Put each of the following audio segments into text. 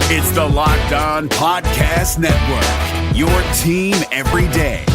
It's the Locked On Podcast Network, your team every day.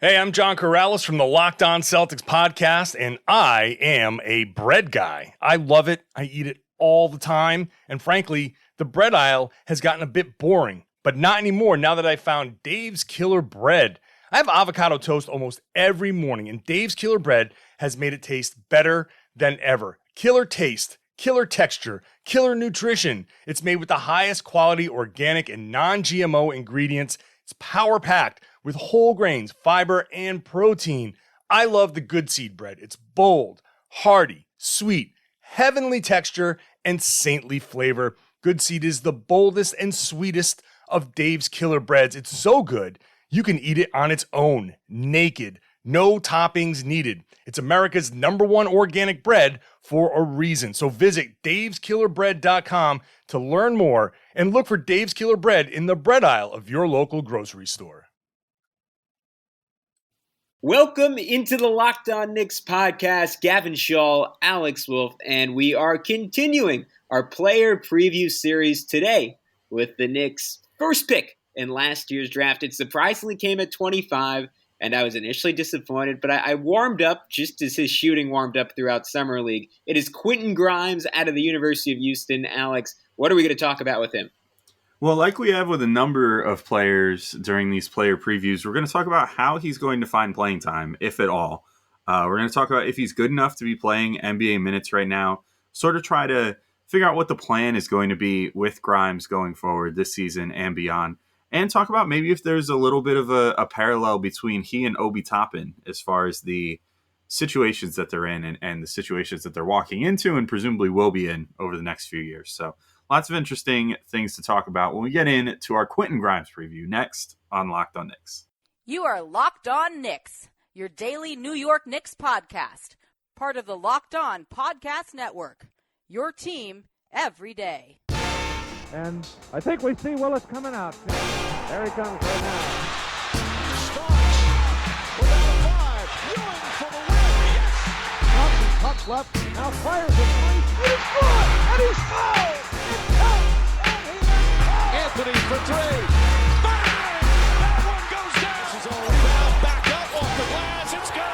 Hey, I'm John Corrales from the Locked On Celtics podcast, and I am a bread guy. I love it. I eat it all the time. And frankly, the bread aisle has gotten a bit boring, but not anymore now that I found Dave's Killer Bread. I have avocado toast almost every morning, and Dave's Killer Bread has made it taste better than ever. Killer taste, killer texture, killer nutrition. It's made with the highest quality organic and non-GMO ingredients. It's power-packed with whole grains, fiber, and protein. I love the Good Seed bread. It's bold, hearty, sweet, heavenly texture, and saintly flavor. Good Seed is the boldest and sweetest of Dave's Killer Breads. It's so good, you can eat it on its own, naked, no toppings needed. It's America's #1 organic bread for a reason. So visit daveskillerbread.com to learn more and look for Dave's Killer Bread in the bread aisle of your local grocery store. Welcome into the Locked On Knicks podcast. Gavin Shaw, Alex Wolf, and we are continuing our player preview series today with the Knicks' first pick in last year's draft. It surprisingly came at 25, and I was initially disappointed, but I warmed up just as his shooting warmed up throughout Summer League. It is Quentin Grimes out of the University of Houston. Alex, what are we going to talk about with him? Well, like we have with a number of players during these player previews, we're going to talk about how he's going to find playing time, if at all. We're going to talk about if he's good enough to be playing NBA minutes right now, sort of try to figure out what the plan is going to be with Grimes going forward this season and beyond, and talk about maybe if there's a little bit of a parallel between he and Obi Toppin as far as the situations that they're in and the situations that they're walking into and presumably will be in over the next few years. So lots of interesting things to talk about when we get into our Quentin Grimes preview next on Locked On Knicks. You are Locked On Knicks, your daily New York Knicks podcast, part of the Locked On Podcast Network, your team every day. And I think we see Willis coming out. There he comes right now. Starks without a 5. Ewing for the win. Yes. Thompson cuts left. Now fires it. And he's good. And he's fouled. It counts. And he is fouled. Anthony for 3. Bang! That one goes down. This is all about. Back up off the glass. It's good.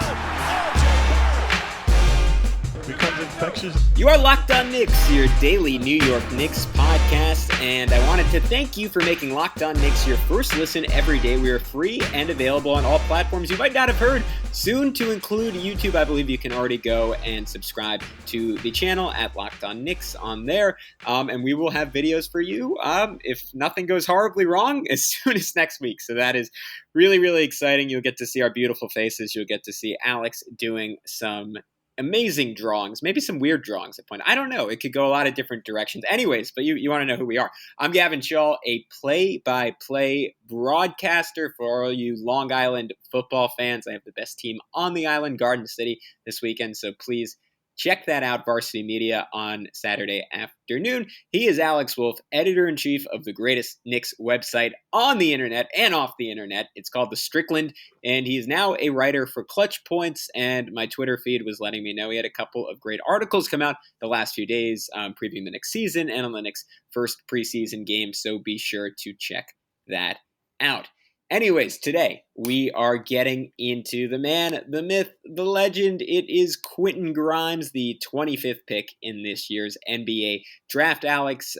Becomes infectious. You are Locked On Knicks, your daily New York Knicks podcast, and I wanted to thank you for making Locked On Knicks your first listen every day. We are free and available on all platforms you might not have heard, soon to include YouTube. I believe you can already go and subscribe to the channel at Locked On Knicks on there, and we will have videos for you, if nothing goes horribly wrong, as soon as next week. So that is really, really exciting. You'll get to see our beautiful faces. You'll get to see Alex doing some amazing drawings, maybe some weird drawings at point. I don't know. It could go a lot of different directions. Anyways, but you want to know who we are. I'm Gavin Shaw, a play-by-play broadcaster for all you Long Island football fans. I have the best team on the island, Garden City, this weekend, so please check that out, Varsity Media, on Saturday afternoon. He is Alex Wolf, editor-in-chief of the greatest Knicks website on the internet and off the internet. It's called The Strickland, and he's now a writer for Clutch Points, and my Twitter feed was letting me know he had a couple of great articles come out the last few days previewing the Knicks season and on the Knicks' first preseason game, so be sure to check that out. Anyways, today we are getting into the man, the myth, the legend. It is Quentin Grimes, the 25th pick in this year's NBA draft. Alex,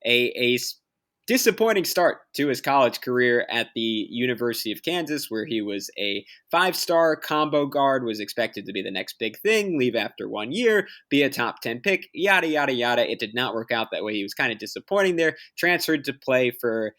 a disappointing start to his college career at the University of Kansas, where he was a 5-star combo guard, was expected to be the next big thing, leave after 1 year, be a top 10 pick, yada, yada, yada. It did not work out that way. He was kind of disappointing there. Transferred to play for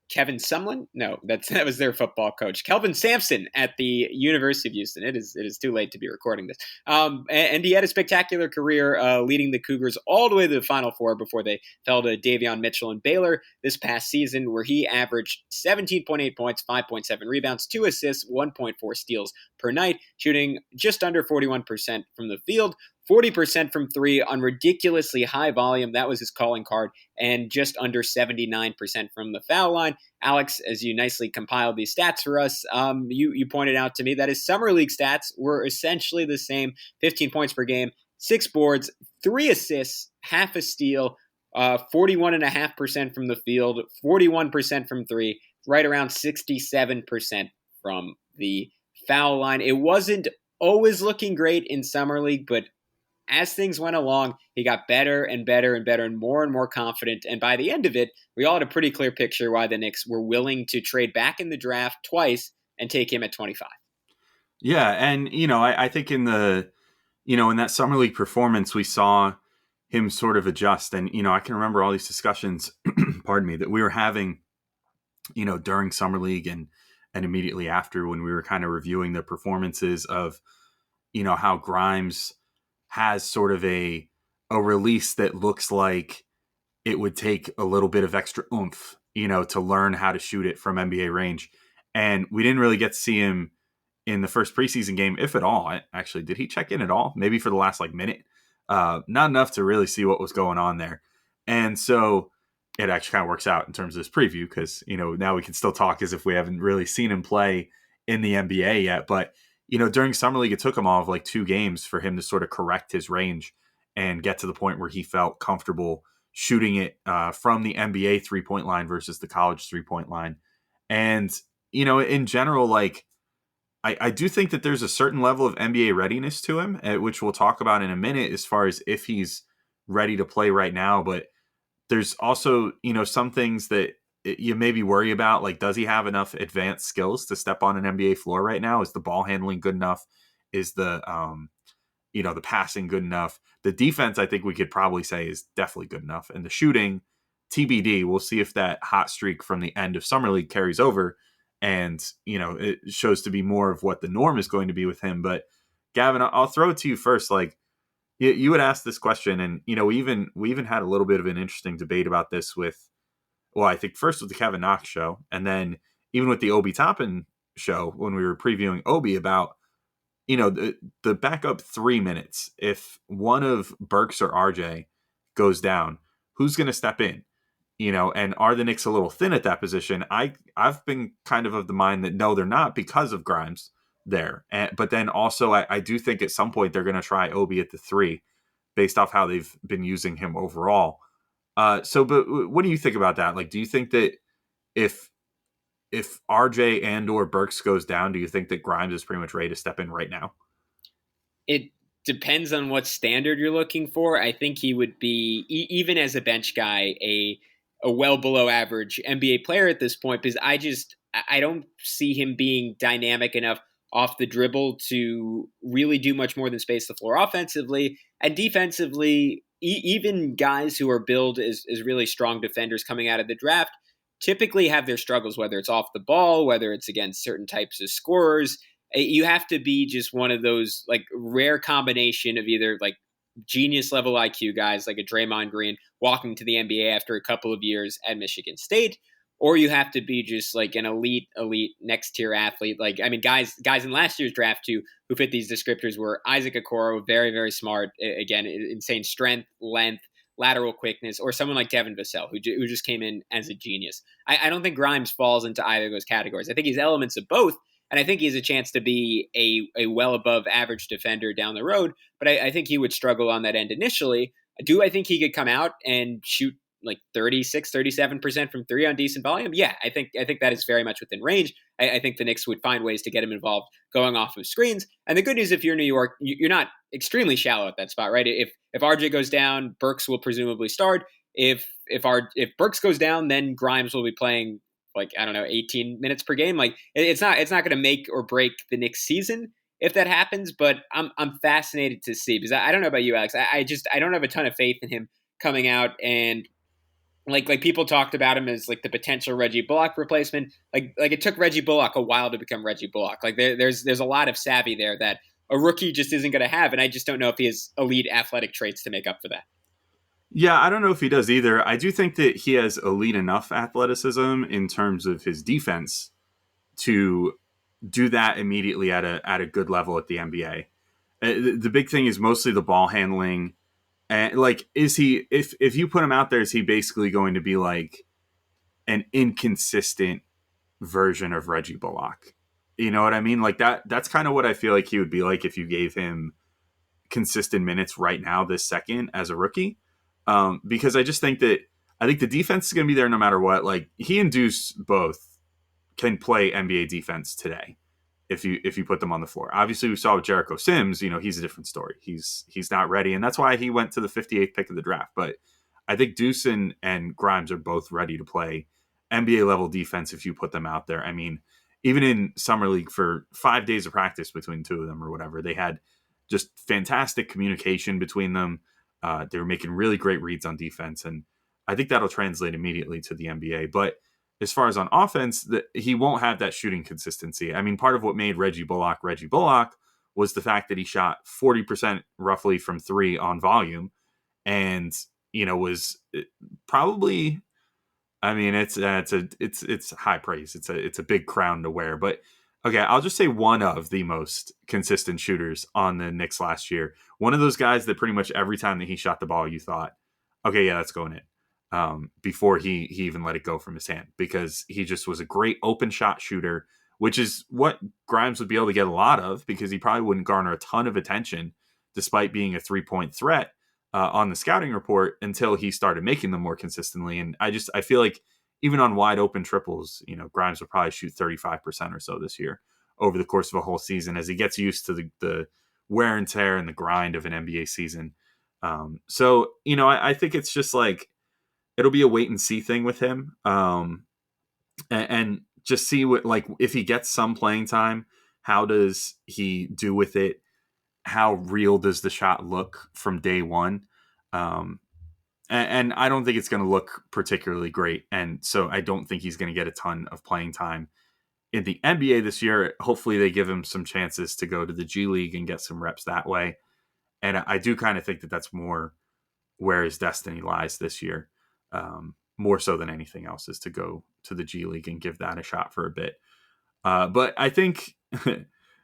Kevin Sumlin? No, that was their football coach. Kelvin Sampson at the University of Houston. It is too late to be recording this. And he had a spectacular career leading the Cougars all the way to the Final Four before they fell to Davion Mitchell and Baylor this past season, where he averaged 17.8 points, 5.7 rebounds, 2 assists, 1.4 steals per night, shooting just under 41% from the field, 40% from 3 on ridiculously high volume. That was his calling card, and just under 79% from the foul line. Alex, as you nicely compiled these stats for us, you pointed out to me that his summer league stats were essentially the same, 15 points per game 6 boards, 3 assists, half a steal, 41.5% from the field, 41% from 3, right around 67% from the foul line. It wasn't always looking great in Summer League, but as things went along, he got better and better and better and more confident. And by the end of it, we all had a pretty clear picture why the Knicks were willing to trade back in the draft twice and take him at 25. Yeah, and I think in that Summer League performance, we saw him sort of adjust. And I can remember all these discussions, pardon me, that we were having, during Summer League and immediately after, when we were kind of reviewing the performances of, how Grimes has sort of a release that looks like it would take a little bit of extra oomph, to learn how to shoot it from NBA range. And we didn't really get to see him in the first preseason game, if at all. Actually, did he check in at all? Maybe for the last minute. Not enough to really see what was going on there. And so it actually kind of works out in terms of this preview because, now we can still talk as if we haven't really seen him play in the NBA yet. But, during Summer League, it took him all of 2 games for him to sort of correct his range and get to the point where he felt comfortable shooting it from the NBA 3-point line versus the college 3-point line. And, in general, I do think that there's a certain level of NBA readiness to him, which we'll talk about in a minute as far as if he's ready to play right now. But there's also, some things that you maybe worry about, does he have enough advanced skills to step on an NBA floor right now? Is the ball handling good enough? Is the, the passing good enough? The defense, I think we could probably say, is definitely good enough. And the shooting, TBD, we'll see if that hot streak from the end of Summer League carries over. And, it shows to be more of what the norm is going to be with him. But Gavin, I'll throw it to you first. You had asked this question and, we even had a little bit of an interesting debate about this with, I think first with the Kevin Knox show and then even with the Obi Toppin show when we were previewing Obi about, the backup 3 minutes. If one of Burks or RJ goes down, who's going to step in? And are the Knicks a little thin at that position? I've been kind of the mind that no, they're not because of Grimes there. But then also I do think at some point they're going to try Obi at the 3 based off how they've been using him overall. But what do you think about that? Do you think that if RJ and or Burks goes down, do you think that Grimes is pretty much ready to step in right now? It depends on what standard you're looking for. I think he would be, even as a bench guy, a well below average NBA player at this point, because I don't see him being dynamic enough off the dribble to really do much more than space the floor offensively and defensively. Even guys who are billed as really strong defenders coming out of the draft typically have their struggles, whether it's off the ball, whether it's against certain types of scorers. You have to be just one of those rare combination of either genius level IQ guys like a Draymond Green walking to the NBA after a couple of years at Michigan State, or you have to be just an elite next tier athlete. Guys in last year's draft too who fit these descriptors were Isaac Okoro, very, very smart, again, insane strength, length, lateral quickness, or someone like Devin Vassell who just came in as a genius. I don't think Grimes falls into either of those categories. I think he's elements of both. And I think he has a chance to be a well above average defender down the road, but I think he would struggle on that end initially. Do I think he could come out and shoot 36, 37% from 3 on decent volume? Yeah, I think that is very much within range. I think the Knicks would find ways to get him involved going off of screens. And the good news, if you're New York, you're not extremely shallow at that spot, right? If RJ goes down, Burks will presumably start. If Burks goes down, then Grimes will be playing 18 minutes per game. It's not going to make or break the Knicks season if that happens, but I'm fascinated to see, because I don't know about you, Alex. I don't have a ton of faith in him coming out and people talked about him as the potential Reggie Bullock replacement. It took Reggie Bullock a while to become Reggie Bullock. There's a lot of savvy there that a rookie just isn't going to have, and I just don't know if he has elite athletic traits to make up for that. Yeah, I don't know if he does either. I do think that he has elite enough athleticism in terms of his defense to do that immediately at a good level at the NBA. The big thing is mostly the ball handling. And is he, if you put him out there, is he basically going to be an inconsistent version of Reggie Bullock? You know what I mean? That's kind of what I feel like he would be like if you gave him consistent minutes right now this second as a rookie, because I just think that I think the defense is going to be there no matter what. Like, he and Deuce both can play NBA defense today if you put them on the floor. Obviously, we saw with Jericho Sims, he's a different story. He's not ready, and that's why he went to the 58th pick of the draft. But I think Deuce and Grimes are both ready to play NBA level defense if you put them out there. I mean, even in Summer League for 5 days of practice between the two of them or whatever, they had just fantastic communication between them. They were making really great reads on defense, and I think that'll translate immediately to the NBA. But as far as on offense, he won't have that shooting consistency. I mean, part of what made Reggie Bullock was the fact that he shot 40% roughly from three on volume, and was probably, I mean, it's high praise. It's a big crown to wear. But okay, I'll just say one of the most consistent shooters on the Knicks last year. One of those guys that pretty much every time that he shot the ball, you thought, okay, yeah, that's going in. Before he even let it go from his hand, because he just was a great open shot shooter, which is what Grimes would be able to get a lot of, because he probably wouldn't garner a ton of attention despite being a 3-point threat on the scouting report until he started making them more consistently. And I feel like even on wide open triples, Grimes will probably shoot 35% or so this year over the course of a whole season as he gets used to the wear and tear and the grind of an NBA season. So I think it's just like, it'll be a wait and see thing with him. And just see what, like, if he gets some playing time, how does he do with it? How real does the shot look from day one? And I don't think it's going to look particularly great. And so I don't think he's going to get a ton of playing time in the NBA this year. Hopefully they give him some chances to go to the G League and get some reps that way. And I do kind of think that that's more where his destiny lies this year. More so than anything else, is to go to the G League and give that a shot for a bit. But I think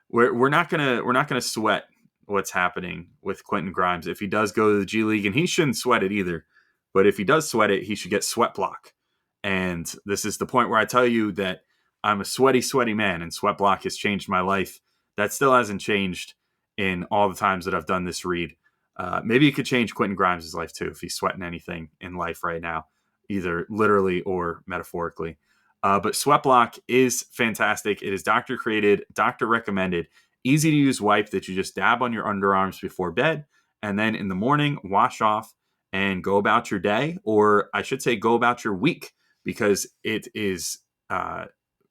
we're not gonna sweat what's happening with Quentin Grimes if he does go to the G League, and he shouldn't sweat it either. But if he does sweat it, he should get sweat block. And this is the point where I tell you that I'm a sweaty man, and sweat block has changed my life. That still hasn't changed in all the times that I've done this read. Maybe it could change Quentin Grimes' life too if he's sweating anything in life right now, either literally or metaphorically. But Sweat Block is fantastic. It is doctor created, doctor recommended, easy to use wipe that you just dab on your underarms before bed, and then in the morning wash off and go about your day, or I should say go about your week, because it is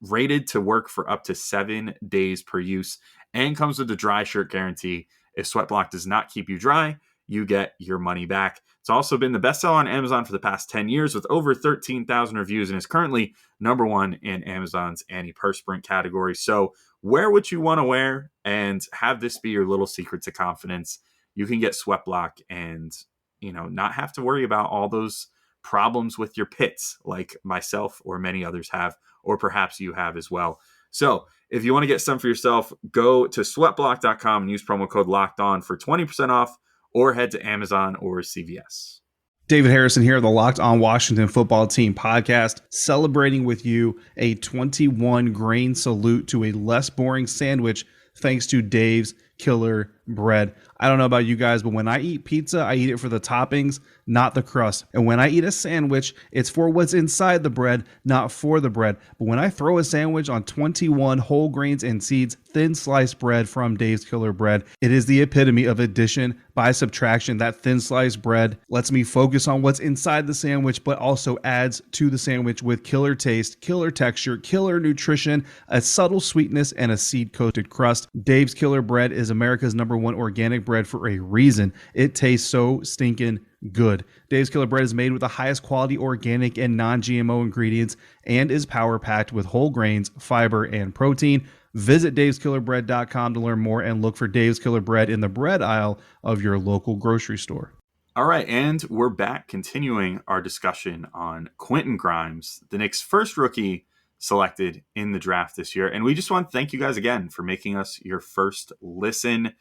rated to work for up to 7 days per use and comes with the dry shirt guarantee. If Sweat Block does not keep you dry, you get your money back. It's also been the bestseller on Amazon for the past 10 years with over 13,000 reviews, and is currently #1 in Amazon's antiperspirant category. So wear what you want to wear and have this be your little secret to confidence. You can get Sweat Block and, not have to worry about all those problems with your pits like myself or many others have, or perhaps you have as well. So if you want to get some for yourself, go to sweatblock.com and use promo code LOCKEDON for 20% off, or head to Amazon or CVS. David Harrison here, the Locked On Washington Football Team podcast, celebrating with you a 21 grain salute to a less boring sandwich thanks to Dave's Killer Bread. I don't know about you guys, but when I eat pizza, I eat it for the toppings, not the crust. And when I eat a sandwich, it's for what's inside the bread, not for the bread. But when I throw a sandwich on 21 whole grains and seeds, thin sliced bread from Dave's Killer Bread, it is the epitome of addition by subtraction. That thin sliced bread lets me focus on what's inside the sandwich, but also adds to the sandwich with killer taste, killer texture, killer nutrition, a subtle sweetness, and a seed-coated crust. Dave's Killer Bread is America's #1 organic bread for a reason. It tastes so stinking good. Dave's Killer Bread is made with the highest quality organic and non-GMO ingredients and is power-packed with whole grains, fiber, and protein. Visit daveskillerbread.com to learn more and look for Dave's Killer Bread in the bread aisle of your local grocery store. All right, and we're back continuing our discussion on Quentin Grimes, the Knicks' first rookie selected in the draft this year. And we just want to thank you guys again for making us your first listen.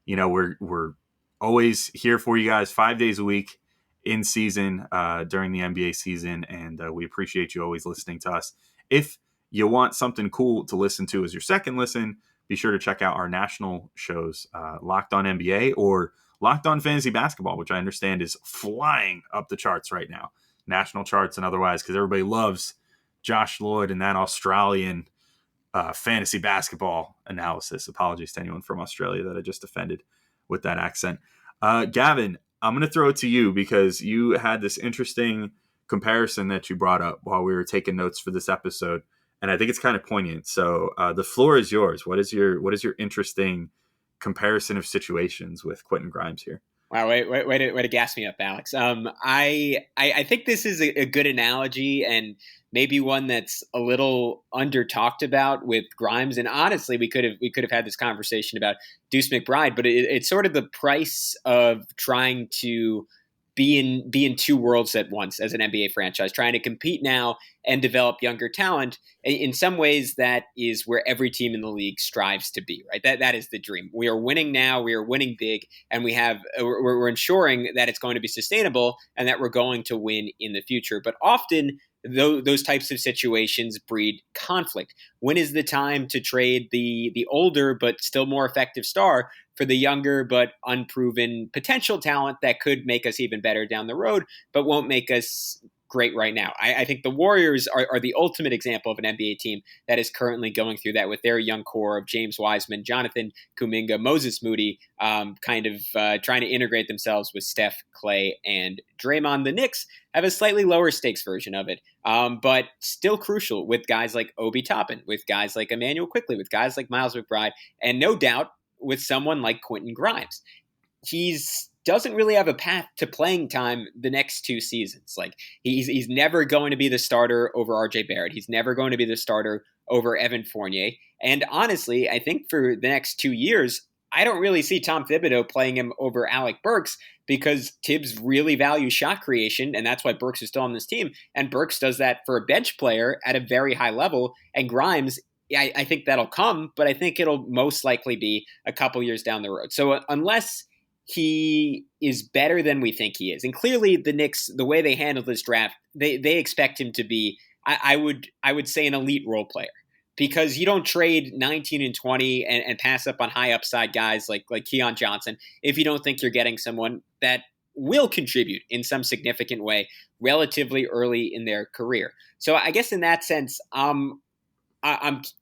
We're always here for you guys 5 days a week in season during the NBA season, and we appreciate you always listening to us. If you want something cool to listen to as your second listen, be sure to check out our national shows, Locked On NBA or Locked On Fantasy Basketball, which I understand is flying up the charts right now, national charts and otherwise, because everybody loves Josh Lloyd and that Australian fantasy basketball analysis. Apologies to anyone from Australia that I just offended with that accent. Gavin, I'm going to throw it to you because you had this interesting comparison that you brought up while we were taking notes for this episode, and I think it's kind of poignant. So the floor is yours. What is your interesting comparison of situations with Quentin Grimes here? Wow, way to gas me up, Alex. I think this is a good analogy and maybe one that's a little under talked about with Grimes. And honestly, we could have had this conversation about Deuce McBride, but it's sort of the price of trying to be in two worlds at once as an NBA franchise, trying to compete now and develop younger talent. In some ways, that is where every team in the league strives to be, right? That is the dream. We are winning now, we are winning big, and we're ensuring that it's going to be sustainable and that we're going to win in the future. But often those types of situations breed conflict. When is the time to trade the older but still more effective star for the younger but unproven potential talent that could make us even better down the road, but won't make us great right now? I think the Warriors are the ultimate example of an NBA team that is currently going through that with their young core of James Wiseman, Jonathan Kuminga, Moses Moody, trying to integrate themselves with Steph, Clay, and Draymond. The Knicks have a slightly lower stakes version of it, but still crucial with guys like Obi Toppin, with guys like Emmanuel Quickley, with guys like Miles McBride, and no doubt with someone like Quentin Grimes. He's doesn't really have a path to playing time the next two seasons. Like he's never going to be the starter over RJ Barrett. He's never going to be the starter over Evan Fournier. And honestly, I think for the next 2 years, I don't really see Tom Thibodeau playing him over Alec Burks because Tibbs really values shot creation, and that's why Burks is still on this team. And Burks does that for a bench player at a very high level. And Grimes, I think that'll come, but I think it'll most likely be a couple years down the road. So unless he is better than we think he is, and clearly the Knicks, the way they handled this draft, they expect him to be, I would say, an elite role player, because you don't trade 19 and 20 and pass up on high upside guys like Keon Johnson if you don't think you're getting someone that will contribute in some significant way relatively early in their career. So I guess in that sense, I'm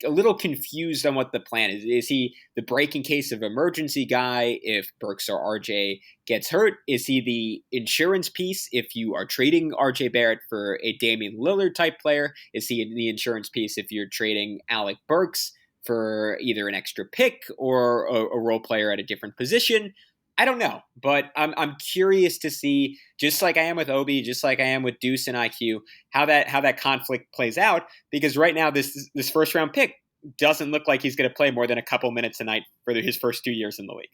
a little confused on what the plan is. Is he the break in case of emergency guy if Burks or RJ gets hurt? Is he the insurance piece if you are trading RJ Barrett for a Damian Lillard type player? Is he the insurance piece if you're trading Alec Burks for either an extra pick or a role player at a different position? I don't know, but I'm curious to see, just like I am with Obi, just like I am with Deuce and IQ, how that conflict plays out. Because right now, this first round pick doesn't look like he's going to play more than a couple minutes a night for his first 2 years in the league.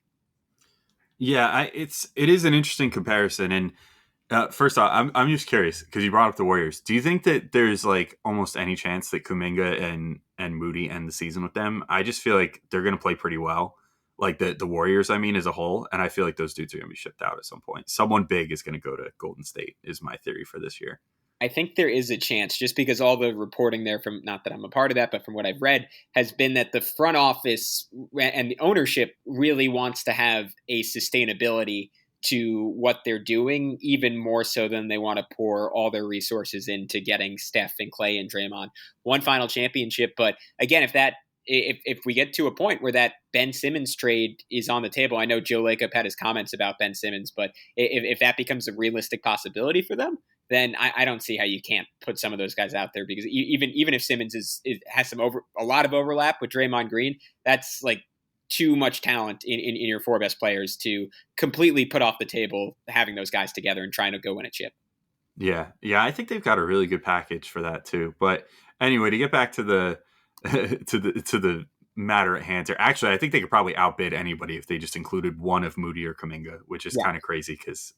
Yeah, it is an interesting comparison. And first off, I'm just curious because you brought up the Warriors. Do you think that there's like almost any chance that Kuminga and Moody end the season with them? I just feel like they're going to play pretty well. Like the Warriors, as a whole. And I feel like those dudes are going to be shipped out at some point. Someone big is going to go to Golden State is my theory for this year. I think there is a chance, just because all the reporting there, from not that I'm a part of that, but from what I've read, has been that the front office and the ownership really wants to have a sustainability to what they're doing, even more so than they want to pour all their resources into getting Steph and Clay and Draymond one final championship. But again, if we get to a point where that Ben Simmons trade is on the table, I know Joe Lacob had his comments about Ben Simmons, but if that becomes a realistic possibility for them, then I don't see how you can't put some of those guys out there, because even if Simmons has a lot of overlap with Draymond Green, that's like too much talent in your four best players to completely put off the table having those guys together and trying to go win a chip. Yeah, I think they've got a really good package for that too. But anyway, to get back to the to the matter at hand here. Actually, I think they could probably outbid anybody if they just included one of Moody or Kuminga, which is kind of crazy because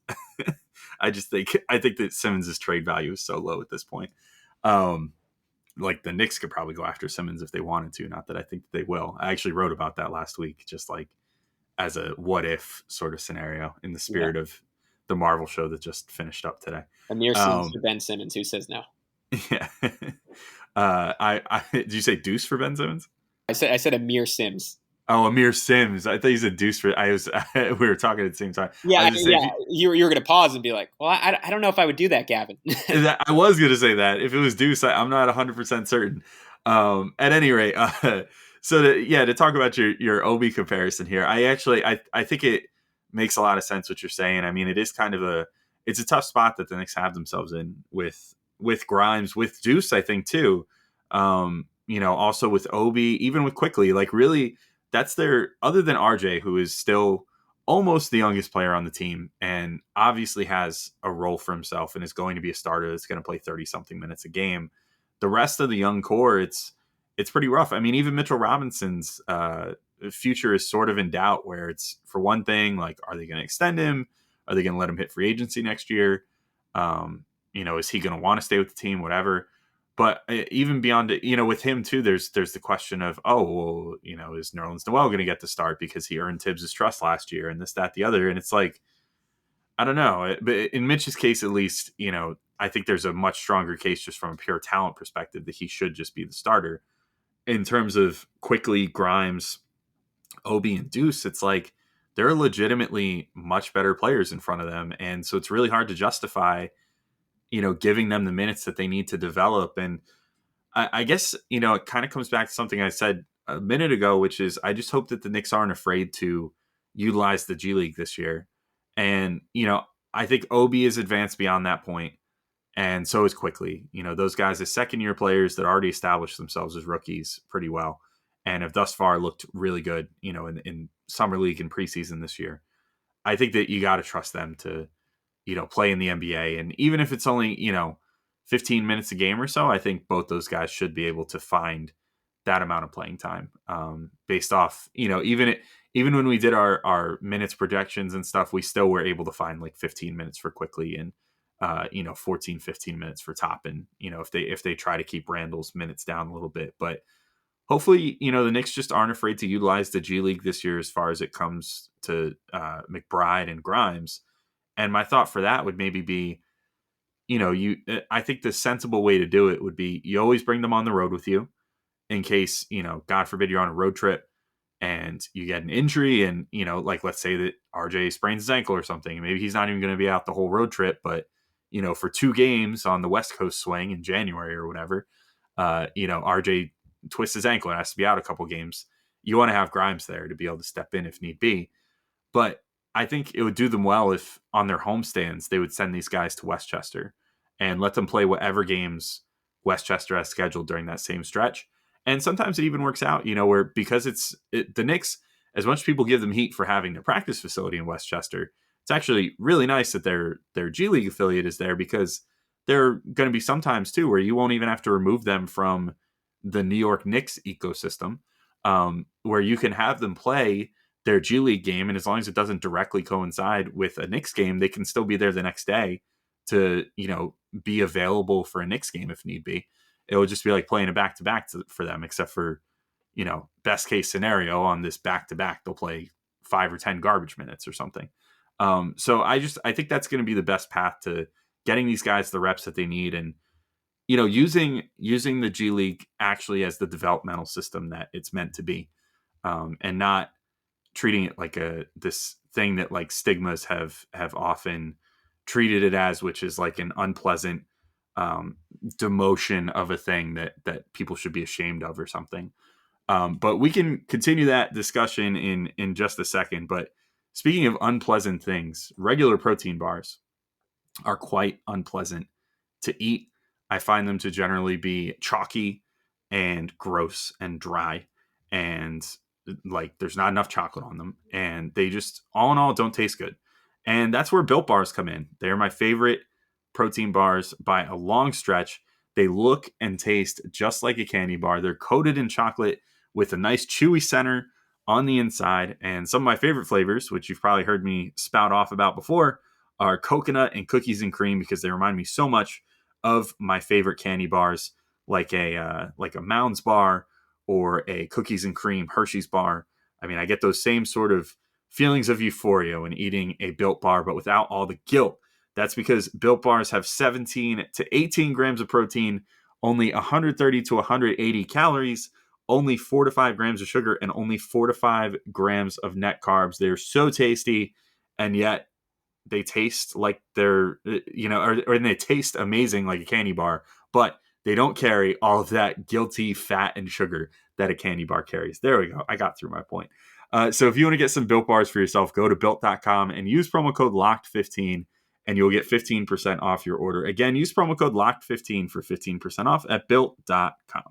I think that Simmons' trade value is so low at this point. Like the Knicks could probably go after Simmons if they wanted to. Not that I think they will. I actually wrote about that last week, just like as a what if sort of scenario in the spirit of the Marvel show that just finished up today. Amir Simmons for Ben Simmons. Who says no? Yeah. Did you say Deuce for Ben Simmons? I said Amir Sims. Oh, Amir Sims. I thought he's a deuce for. We were talking at the same time. Yeah, yeah. You were going to pause and be like, well, I don't know if I would do that, Gavin. I was going to say that if it was deuce, I'm not 100% certain. At any rate, to talk about your Obi comparison here, I think it makes a lot of sense what you're saying. I mean, it is kind of it's a tough spot that the Knicks have themselves in with Grimes, with Deuce, I think too. Also with Obi, even with Quickly, like really. That's other than RJ, who is still almost the youngest player on the team and obviously has a role for himself and is going to be a starter that's going to play 30-something minutes a game. The rest of the young core, it's pretty rough. I mean, even Mitchell Robinson's future is sort of in doubt, where it's, for one thing, like, are they going to extend him? Are they going to let him hit free agency next year? Is he going to want to stay with the team? Whatever. But even beyond it, with him too, there's the question of, is Nerlens Noel going to get the start because he earned Tibbs' trust last year and this, that, the other. And it's like, I don't know. But in Mitch's case, at least, I think there's a much stronger case just from a pure talent perspective that he should just be the starter. In terms of Quickly, Grimes, Obi, and Deuce, it's like there are legitimately much better players in front of them. And so it's really hard to justify giving them the minutes that they need to develop. And I guess, it kind of comes back to something I said a minute ago, which is I just hope that the Knicks aren't afraid to utilize the G League this year. And, I think Obi is advanced beyond that point, and so is Quickly. Those guys as second-year players that already established themselves as rookies pretty well and have thus far looked really good, in Summer League and preseason this year. I think that you got to trust them to play in the NBA. And even if it's only, 15 minutes a game or so, I think both those guys should be able to find that amount of playing time based off, even when we did our minutes projections and stuff, we still were able to find like 15 minutes for Quickly and, 14, 15 minutes for Toppin, if they try to keep Randall's minutes down a little bit. But hopefully, the Knicks just aren't afraid to utilize the G League this year as far as it comes to McBride and Grimes. And my thought for that would maybe be, I think the sensible way to do it would be you always bring them on the road with you in case, God forbid you're on a road trip and you get an injury and, like let's say that RJ sprains his ankle or something. Maybe he's not even going to be out the whole road trip, but, for 2 games on the West Coast swing in January or whatever, RJ twists his ankle and has to be out a couple games. You want to have Grimes there to be able to step in if need be. But I think it would do them well if on their homestands they would send these guys to Westchester and let them play whatever games Westchester has scheduled during that same stretch. And sometimes it even works out, where because the Knicks, as much as people give them heat for having their practice facility in Westchester, it's actually really nice that their G League affiliate is there, because there are going to be some times too where you won't even have to remove them from the New York Knicks ecosystem, where you can have them play their G League game, and as long as it doesn't directly coincide with a Knicks game, they can still be there the next day to, be available for a Knicks game if need be. It will just be like playing a back-to-back for them, except for, best case scenario on this back-to-back, they'll play 5 or 10 garbage minutes or something. So I think that's going to be the best path to getting these guys the reps that they need, and, using the G League actually as the developmental system that it's meant to be, and not treating it like this thing that like stigmas have often treated it as, which is like an unpleasant demotion of a thing that people should be ashamed of or something. But we can continue that discussion in just a second. But speaking of unpleasant things, regular protein bars are quite unpleasant to eat. I find them to generally be chalky and gross and dry, and like there's not enough chocolate on them, and they just all in all don't taste good. And that's where Built Bars come in. They're my favorite protein bars by a long stretch. They look and taste just like a candy bar. They're coated in chocolate with a nice chewy center on the inside. And some of my favorite flavors, which you've probably heard me spout off about before, are coconut and cookies and cream, because they remind me so much of my favorite candy bars, like a Mounds bar or a cookies and cream Hershey's bar. I mean, I get those same sort of feelings of euphoria when eating a Built Bar, but without all the guilt. That's because Built Bars have 17 to 18 grams of protein, only 130 to 180 calories, only 4 to 5 grams of sugar and only 4 to 5 grams of net carbs. They're so tasty, and yet they taste like they're, or they taste amazing like a candy bar, but they don't carry all of that guilty fat and sugar that a candy bar carries. There we go. I got through my point. So if you want to get some Built Bars for yourself, go to Built.com and use promo code LOCKED15 and you'll get 15% off your order. Again, use promo code LOCKED15 for 15% off at Built.com.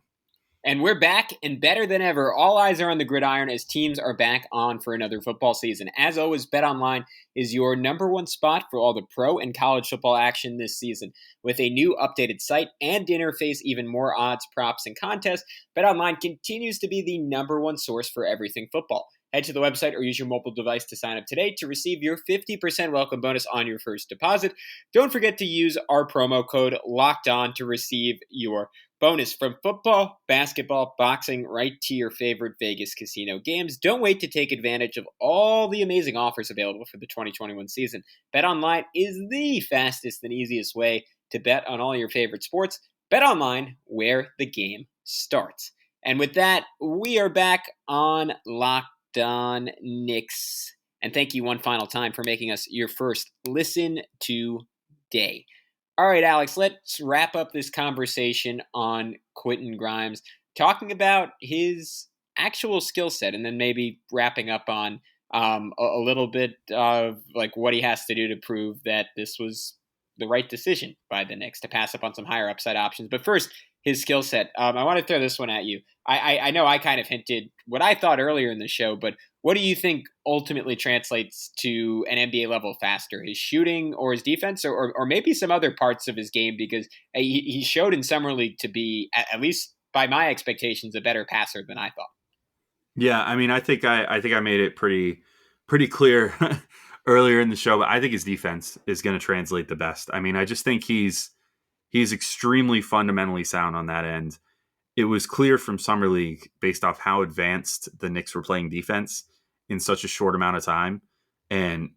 And we're back and better than ever. All eyes are on the gridiron as teams are back on for another football season. As always, BetOnline is your number one spot for all the pro and college football action this season. With a new updated site and interface, even more odds, props, and contests, BetOnline continues to be the number one source for everything football. Head to the website or use your mobile device to sign up today to receive your 50% welcome bonus on your first deposit. Don't forget to use our promo code LOCKEDON to receive your bonus. From football, basketball, boxing, right to your favorite Vegas casino games. Don't wait to take advantage of all the amazing offers available for the 2021 season. BetOnline is the fastest and easiest way to bet on all your favorite sports. BetOnline, where the game starts. And with that, we are back on Locked On Knicks. And thank you one final time for making us your first listen today. All right, Alex, let's wrap up this conversation on Quentin Grimes, talking about his actual skill set, and then maybe wrapping up on a little bit of like what he has to do to prove that this was the right decision by the Knicks to pass up on some higher upside options. But first, his skill set. I want to throw this one at you. I know I kind of hinted what I thought earlier in the show, but what do you think ultimately translates to an NBA level faster, his shooting or his defense, or maybe some other parts of his game? Because he showed in Summer League to be, at least by my expectations, a better passer than I thought. Yeah, I mean, I think I made it pretty clear earlier in the show, but I think his defense is going to translate the best. I mean, I just think he's extremely fundamentally sound on that end. It was clear from Summer League, based off how advanced the Knicks were playing defense in such a short amount of time, and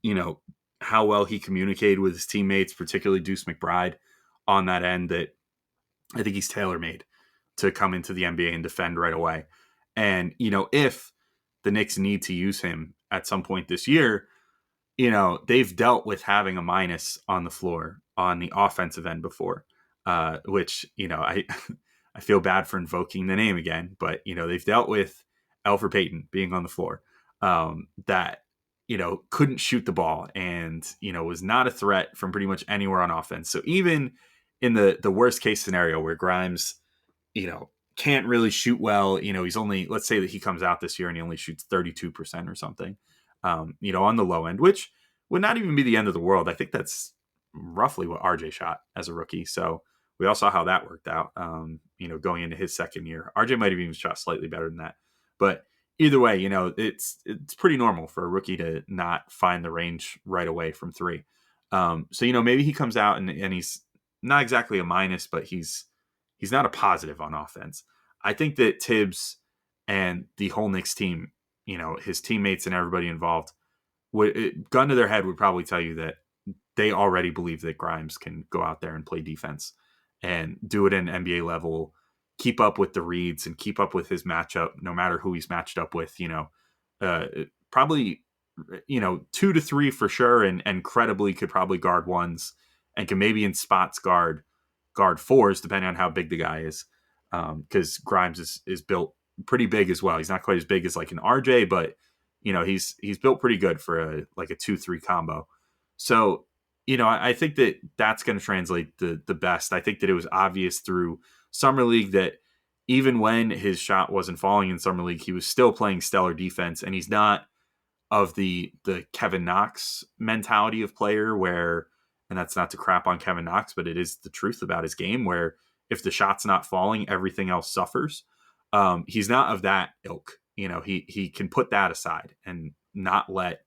how well he communicated with his teammates, particularly Deuce McBride on that end, that I think he's tailor-made to come into the NBA and defend right away. And if the Knicks need to use him at some point this year, they've dealt with having a minus on the floor on the offensive end before, which I feel bad for invoking the name again, but they've dealt with Elfrid Payton being on the floor, that couldn't shoot the ball and was not a threat from pretty much anywhere on offense. So even in the worst case scenario where Grimes can't really shoot well, he's only, let's say that he comes out this year and he only shoots 32% or something, on the low end, which would not even be the end of the world. I think that's roughly what RJ shot as a rookie. So we all saw how that worked out, going into his second year. RJ might have even shot slightly better than that. But either way, it's pretty normal for a rookie to not find the range right away from three. So, maybe he comes out and he's not exactly a minus, but he's not a positive on offense. I think that Tibbs and the whole Knicks team, his teammates and everybody involved, gun to their head, would probably tell you that they already believe that Grimes can go out there and play defense and do it at an NBA level, keep up with the reads and keep up with his matchup, no matter who he's matched up with, probably, 2 to 3 for sure. And credibly could probably guard ones and can maybe in spots guard fours, depending on how big the guy is. Cause Grimes is built pretty big as well. He's not quite as big as like an RJ, but he's built pretty good for a 2-3 combo. So, I think that that's going to translate the best. I think that it was obvious through Summer League that even when his shot wasn't falling in Summer League, he was still playing stellar defense. And he's not of the Kevin Knox mentality of player where, and that's not to crap on Kevin Knox, but it is the truth about his game, where if the shot's not falling, everything else suffers. He's not of that ilk. He can put that aside and not let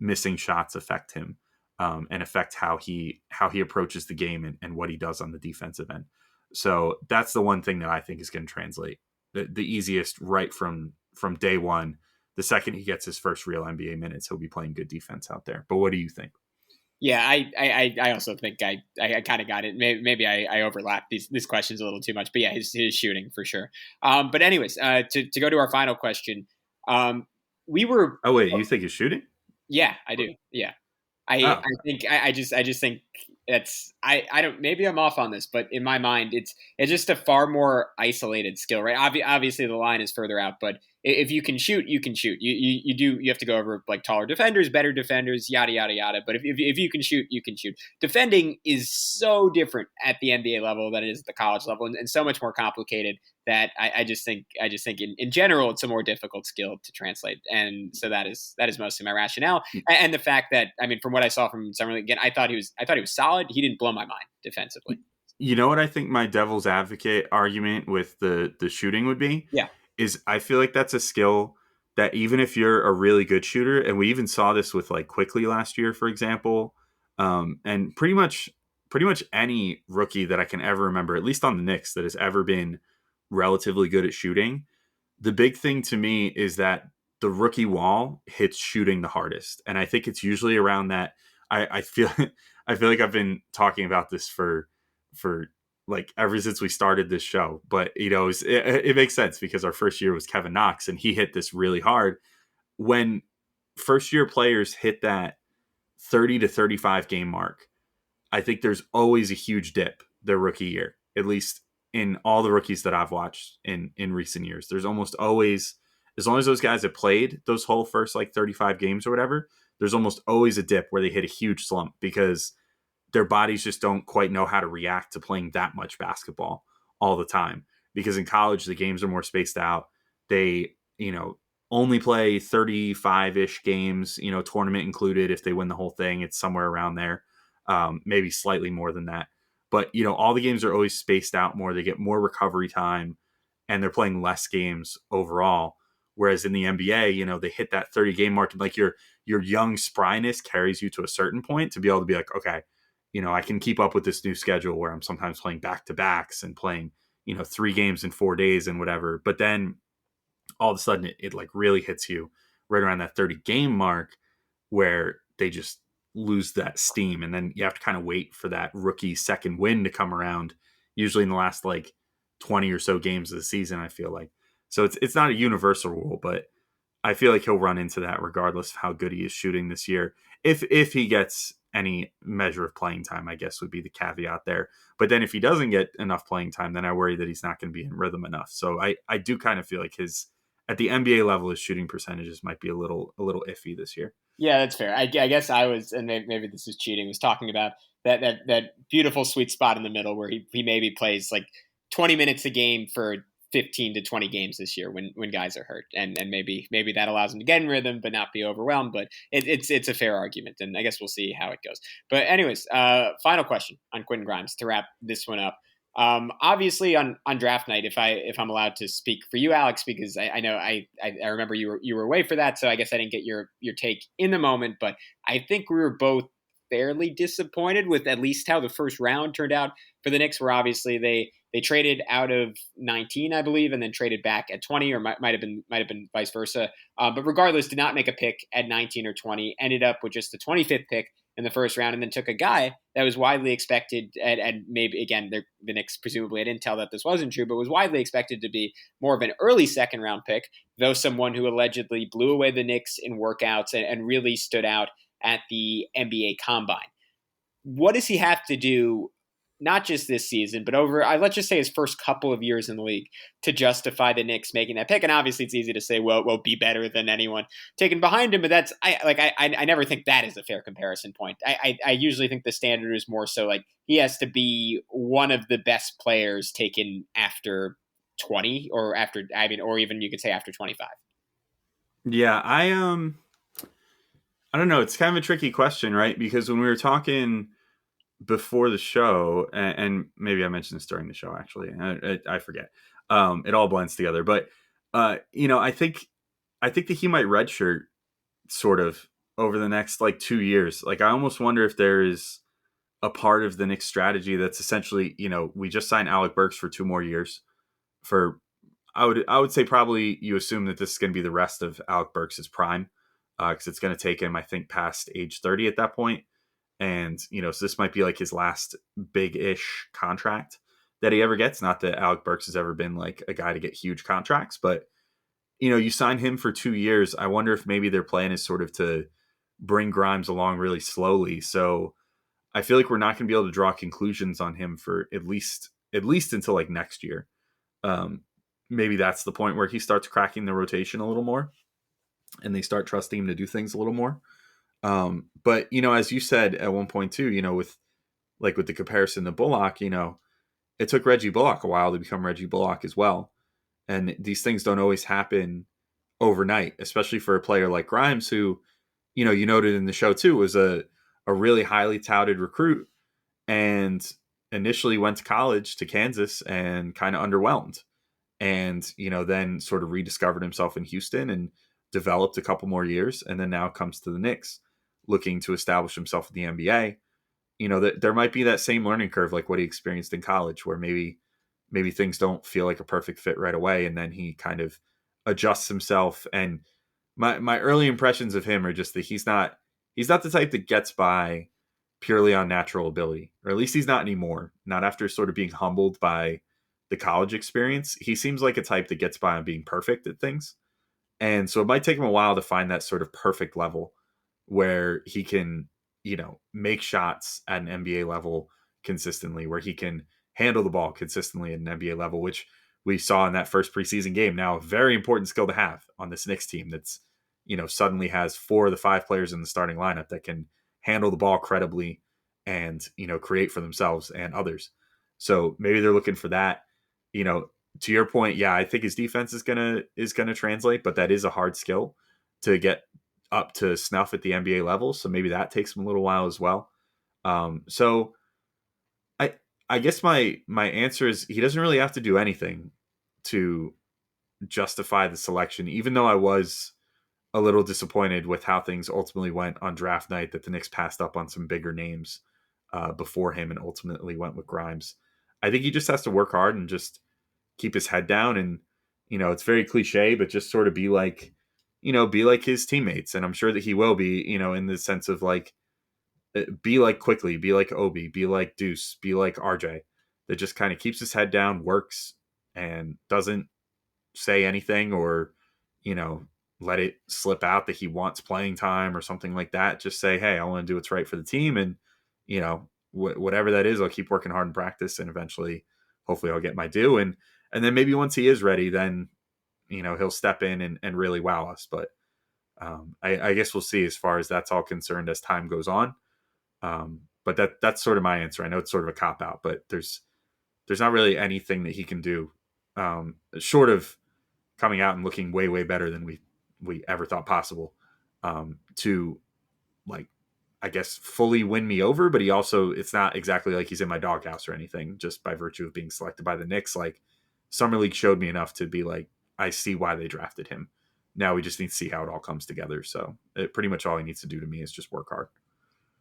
missing shots affect him. And affect how he approaches the game and what he does on the defensive end. So that's the one thing that I think is going to translate the easiest right from day one. The second he gets his first real NBA minutes, he'll be playing good defense out there. But what do you think? Yeah, I also think I kind of got it. Maybe I overlapped these questions a little too much, but yeah, his shooting for sure. But anyways, to go to our final question, we were. Oh wait, you think he's shooting? Yeah, I do. Yeah, I Oh, think I just think it's I don't, maybe I'm off on this, but in my mind it's just a far more isolated skill, right? Obviously the line is further out, but if you can shoot, you can shoot. You have to go over like taller defenders, better defenders, yada yada yada. But if you can shoot, you can shoot. Defending is so different at the NBA level than it is at the college level, and so much more complicated that I just think in general it's a more difficult skill to translate, and so that is mostly my rationale, and the fact that, I mean, from what I saw from Summer League, again, I thought he was solid. He didn't blow my mind defensively. you know what I think my devil's advocate argument with the shooting would be? Yeah. Is I feel like that's a skill that even if you're a really good shooter, and we even saw this with like Quickly last year, for example, and pretty much any rookie that I can ever remember, at least on the Knicks, that has ever been relatively good at shooting. The big thing to me is that the rookie wall hits shooting the hardest, and I think it's usually around that. I feel I feel like I've been talking about this for like ever since we started this show, but you know, it makes sense because our first year was Kevin Knox, and he hit this really hard. When first year players hit that 30 to 35 game mark, I think there's always a huge dip their rookie year, at least in all the rookies that I've watched in recent years. There's almost always, as long as those guys have played those whole first like 35 games or whatever, there's almost always a dip where they hit a huge slump because their bodies just don't quite know how to react to playing that much basketball all the time. Because in college, the games are more spaced out. They, you know, only play 35-ish games, you know, tournament included. If they win the whole thing, it's somewhere around there, maybe slightly more than that. But, you know, all the games are always spaced out more. They get more recovery time, and they're playing less games overall. Whereas in the NBA, you know, they hit that 30-game mark, and like your young spryness carries you to a certain point to be able to be like, okay, you know, I can keep up with this new schedule where I'm sometimes playing back-to-backs and playing, you know, 3 games in 4 days and whatever. But then all of a sudden it like really hits you right around that 30-game mark where they just lose that steam. And then you have to kind of wait for that rookie second win to come around, usually in the last like 20 or so games of the season, I feel like. So it's not a universal rule, but I feel like he'll run into that regardless of how good he is shooting this year. If he gets any measure of playing time, I guess would be the caveat there. But then if he doesn't get enough playing time, then I worry that he's not going to be in rhythm enough. So I do kind of feel like at the NBA level, his shooting percentages might be a little iffy this year. Yeah, that's fair. I guess I was, and maybe this is cheating, was talking about that beautiful sweet spot in the middle where he maybe plays like 20 minutes a game for 15 to 20 games this year when guys are hurt, and maybe that allows him to get in rhythm but not be overwhelmed. But it's a fair argument, and I guess we'll see how it goes. But anyways, final question on Quentin Grimes to wrap this one up. Obviously on draft night, if I'm allowed to speak for you, Alex, because I know I remember you were away for that, so I guess I didn't get your take in the moment, but I think we were both fairly disappointed with at least how the first round turned out for the Knicks, where obviously they traded out of 19, I believe, and then traded back at 20, or might have been vice versa. But regardless, did not make a pick at 19 or 20, ended up with just the 25th pick in the first round, and then took a guy that was widely expected, and maybe, again, the Knicks presumably had intel that this wasn't true, but was widely expected to be more of an early second round pick, though someone who allegedly blew away the Knicks in workouts and really stood out at the NBA Combine. What does he have to do, not just this season, but over, let's just say his first couple of years in the league, to justify the Knicks making that pick? And obviously it's easy to say, well, be better than anyone taken behind him, but that's, I never think that is a fair comparison point. I usually think the standard is more so like he has to be one of the best players taken after 20 or or even you could say after 25. Yeah, I don't know. It's kind of a tricky question, right? Because when we were talking before the show, and maybe I mentioned this during the show, actually, I forget. It all blends together. But, you know, I think that he might redshirt sort of over the next like 2 years. Like, I almost wonder if there is a part of the Knicks strategy that's essentially, you know, we just signed Alec Burks for 2 more years. I would say probably you assume that this is going to be the rest of Alec Burks' prime, because it's going to take him, I think, past age 30 at that point. And, so this might be like his last big-ish contract that he ever gets. Not that Alec Burks has ever been like a guy to get huge contracts, but, you sign him for 2 years. I wonder if maybe their plan is sort of to bring Grimes along really slowly. So I feel like we're not going to be able to draw conclusions on him for at least until like next year. Maybe that's the point where he starts cracking the rotation a little more and they start trusting him to do things a little more. But, as you said at one point too, with the comparison to Bullock, it took Reggie Bullock a while to become Reggie Bullock as well. And these things don't always happen overnight, especially for a player like Grimes, who, you noted in the show too, was a really highly touted recruit and initially went to college to Kansas and kind of underwhelmed. And, then sort of rediscovered himself in Houston and developed a couple more years. And then now comes to the Knicks looking to establish himself in the NBA. That there might be that same learning curve, like what he experienced in college, where maybe things don't feel like a perfect fit right away. And then he kind of adjusts himself. And my early impressions of him are just that he's not the type that gets by purely on natural ability, or at least he's not anymore. Not after sort of being humbled by the college experience. He seems like a type that gets by on being perfect at things. And so it might take him a while to find that sort of perfect level where he can, make shots at an NBA level consistently, where he can handle the ball consistently at an NBA level, which we saw in that first preseason game. Now, a very important skill to have on this Knicks team that's, suddenly has 4 of the 5 players in the starting lineup that can handle the ball credibly and, create for themselves and others. So maybe they're looking for that. To your point, yeah, I think his defense is gonna translate, but that is a hard skill to get up to snuff at the NBA level. So maybe that takes him a little while as well. So I guess my answer is he doesn't really have to do anything to justify the selection, even though I was a little disappointed with how things ultimately went on draft night, that the Knicks passed up on some bigger names before him and ultimately went with Grimes. I think he just has to work hard and just keep his head down. And, it's very cliche, but just sort of be like his teammates. And I'm sure that he will be, in the sense of like, be like Quickly, be like Obi, be like Deuce, be like RJ, that just kind of keeps his head down, works, and doesn't say anything or, let it slip out that he wants playing time or something like that. Just say, hey, I want to do what's right for the team. And, whatever that is, I'll keep working hard in practice, and eventually, hopefully I'll get my due. And then maybe once he is ready, then, he'll step in and really wow us. But I guess we'll see as far as that's all concerned as time goes on. But that's sort of my answer. I know it's sort of a cop out, but there's not really anything that he can do short of coming out and looking way, way better than we ever thought possible to, like, I guess, fully win me over. But it's not exactly like he's in my doghouse or anything, just by virtue of being selected by the Knicks. Like, Summer League showed me enough to be like, I see why they drafted him. Now we just need to see how it all comes together. So pretty much all he needs to do to me is just work hard.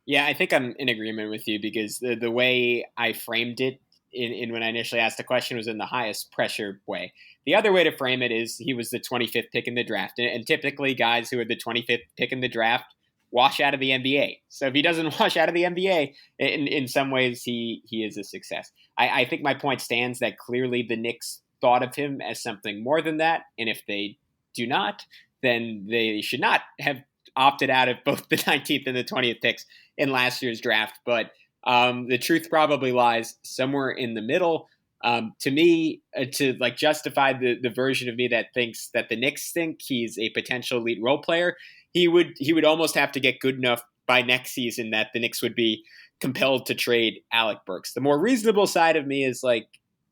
Yeah, I think I'm in agreement with you, because the way I framed it in when I initially asked the question was in the highest pressure way. The other way to frame it is he was the 25th pick in the draft. And typically guys who are the 25th pick in the draft wash out of the NBA. So if he doesn't wash out of the NBA, in some ways he is a success. I think my point stands that clearly the Knicks thought of him as something more than that. And if they do not, then they should not have opted out of both the 19th and the 20th picks in last year's draft. But the truth probably lies somewhere in the middle. To me, to like justify the version of me that thinks that the Knicks think he's a potential elite role player, he would almost have to get good enough by next season that the Knicks would be compelled to trade Alec Burks. The more reasonable side of me is like,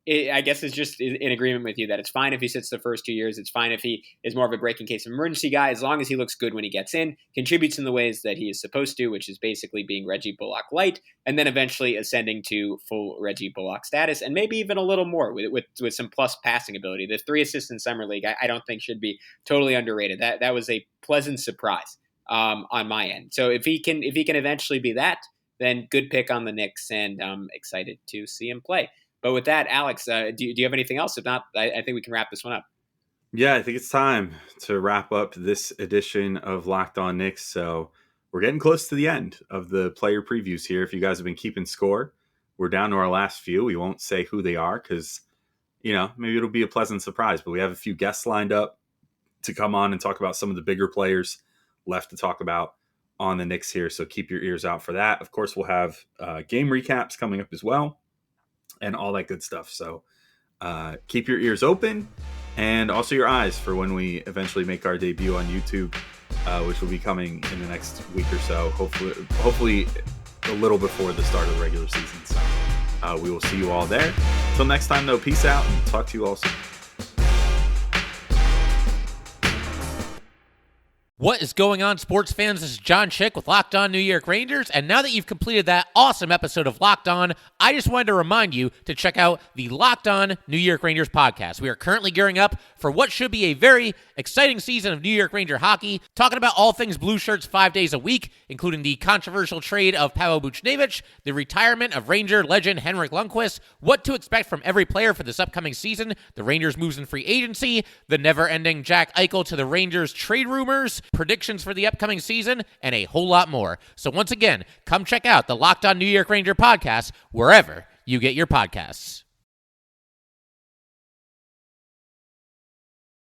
I guess is just in agreement with you that it's fine if he sits the first 2 years. It's fine if he is more of a break in case of emergency guy, as long as he looks good when he gets in, contributes in the ways that he is supposed to, which is basically being Reggie Bullock light, and then eventually ascending to full Reggie Bullock status, and maybe even a little more with some plus passing ability. The 3 assists in Summer League, I don't think should be totally underrated. That was a pleasant surprise on my end. So if he can eventually be that, then good pick on the Knicks, and I'm excited to see him play. But with that, Alex, do you have anything else? If not, I think we can wrap this one up. Yeah, I think it's time to wrap up this edition of Locked On Knicks. So we're getting close to the end of the player previews here. If you guys have been keeping score, we're down to our last few. We won't say who they are because, maybe it'll be a pleasant surprise. But we have a few guests lined up to come on and talk about some of the bigger players left to talk about on the Knicks here. So keep your ears out for that. Of course, we'll have game recaps coming up as well and all that good stuff. So keep your ears open and also your eyes for when we eventually make our debut on YouTube, which will be coming in the next week or so. Hopefully a little before the start of the regular season. So we will see you all there. Until next time, though, peace out and talk to you all soon. What is going on, sports fans? This is John Chick with Locked On New York Rangers, and now that you've completed that awesome episode of Locked On, I just wanted to remind you to check out the Locked On New York Rangers podcast. We are currently gearing up for what should be a very exciting season of New York Ranger hockey, talking about all things Blue Shirts 5 days a week, including the controversial trade of Pavel Buchnevich, the retirement of Ranger legend Henrik Lundqvist, what to expect from every player for this upcoming season, the Rangers' moves in free agency, the never-ending Jack Eichel to the Rangers trade rumors, predictions for the upcoming season, and a whole lot more. So once again, come check out the Locked On New York Ranger podcast wherever you get your podcasts.